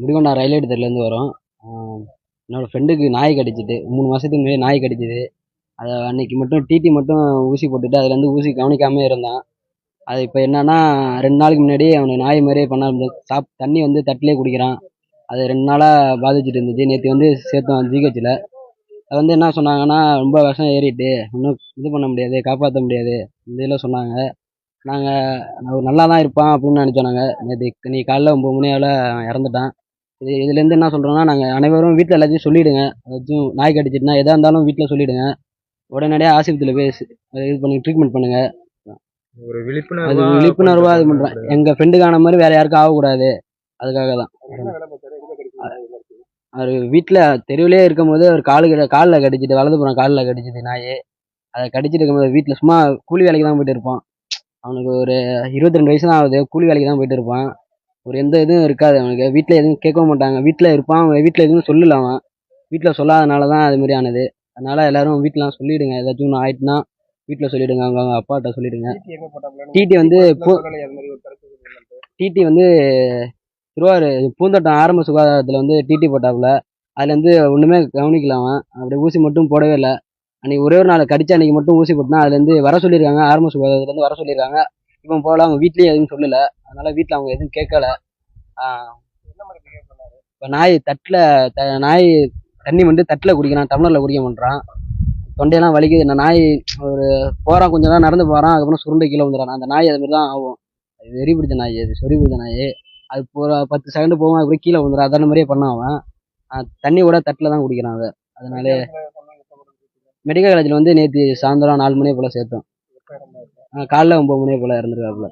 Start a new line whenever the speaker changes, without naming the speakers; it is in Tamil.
முடிகொண்டா ரயில்வே தெருலேருந்து வரோம். என்னோடய ஃப்ரெண்டுக்கு நாய் கடிச்சிட்டு 3 மாதத்துக்கு முன்னாடி நாய் கடிச்சிது. அதை அன்னைக்கு மட்டும் டிடி மட்டும் ஊசி போட்டுட்டு அதுலேருந்து ஊசி கவனிக்காமல் இருந்தான். அது இப்போ என்னன்னா 2 நாளைக்கு முன்னாடி அவனுக்கு நாய் மாதிரியே பண்ண தண்ணி வந்து தட்டிலே குடிக்கிறான். அது 2 நாளாக பாதிச்சுட்டு இருந்துச்சு. நேற்று வந்து சேர்த்தோம் ஜிஹெச்சில். அது வந்து என்ன சொன்னாங்கன்னா, ரொம்ப விஷம் ஏறிட்டு இன்னும் இது பண்ண முடியாது, காப்பாற்ற முடியாது இதெல்லாம் சொன்னாங்க. நாங்கள் நல்லா தான் இருப்பான் அப்படின்னு நினச்சோம். நேற்று நீ காலைல 9 மணி அளவில் இறந்துட்டான். இதுலேருந்து என்ன சொல்கிறோன்னா, நாங்கள் அனைவரும் வீட்டில் எல்லாத்தையும் சொல்லிவிடுங்க. ஏதாச்சும் நாய் கடிச்சிட்டுனா எதாக இருந்தாலும் வீட்டில் சொல்லிவிடுங்க. உடனடியாக ஆஸ்பத்திரியில் போய் இது பண்ணி ட்ரீட்மெண்ட் பண்ணுங்கள்.
ஒரு
விழிப்புணர்வாக இது பண்ணுறேன். எங்கள் ஃப்ரெண்டுக்கான மாதிரி வேறு யாருக்கும் ஆகக்கூடாது, அதுக்காக தான். அவர் வீட்டில் தெருவிலே இருக்கும் போது அவர் காலில் கடிச்சிட்டு, வலதுபுறம் காலில் கடிச்சிது நாய். அதை கடிச்சிட்டு இருக்கும்போது வீட்டில் சும்மா கூலி வேலைக்கு தான் போயிட்டு இருப்பான். அவனுக்கு ஒரு 22 வயசு தான் ஆகுது. கூலி வேலைக்கு தான் போயிட்டு இருப்பான். ஒரு எந்த இதுவும் இருக்காது அவனுக்கு. வீட்டில் எதுவும் கேட்கவும் மாட்டாங்க. வீட்டில் இருப்பான். அவன் வீட்டில் எதுவும் சொல்லல. அவன் வீட்டில் சொல்லாதனால தான் அது மாதிரி ஆனது. அதனால் எல்லோரும் வீட்டிலாம் சொல்லிவிடுங்க. ஏதாச்சும் ஒன்று ஆயிட்டுனா வீட்டில் சொல்லிவிடுங்க. அவங்க அப்பாட்ட சொல்லிவிடுங்க. டிடி வந்து திருவாரூர் பூந்தோட்டம் ஆரம்ப சுகாதாரத்தில் வந்து டிடி போட்டாப்புல. அதுலேருந்து ஒன்றுமே கவனிக்கல. அவன் அப்படி ஊசி மட்டும் போடவே இல்லை. அன்றைக்கி ஒரே ஒரு நாள் கடிச்ச அன்றைக்கி மட்டும் ஊசி போட்டுனா அதுலேருந்து வர சொல்லியிருக்காங்க. ஆரம்ப சுகாதாரத்துலேருந்து வர சொல்லியிருக்காங்க. இப்போ போகல. அவங்க வீட்லேயும் எதுவும் சொல்லலை. அதனால் வீட்டில் அவங்க எதுவும் கேட்கல. இப்போ நாய் தண்ணி வந்து தட்டில் குடிக்கிறான், டம்ளரில் குடிக்க மாட்டான். தொண்டையெல்லாம் வலிக்குது. இந்த நாய் ஒரு போகிறான், கொஞ்சம் நேரம் நடந்து போகிறான், அதுக்கப்புறம் சுருண்டை கீழே வந்துடுறான். அந்த நாய் அது மாதிரி தான் ஆகும். அது வெறி பிடிச்ச நாய், அது சொறி பிடிச்ச நாய். அது ஒரு 10 செகண்ட் போகும், அதுக்கப்புறம் கீழே வந்துடும். அதே மாதிரியே பண்ணான் அவன். தண்ணி கூட தட்டில் தான் குடிக்கிறான். அதை அதனால மெடிக்கல் காலேஜில் வந்து நேற்று சாயந்தரம் 4 மணி போல் சேர்த்தோம். காலைல 9 மணி போல் இறந்துருக்காப்புல.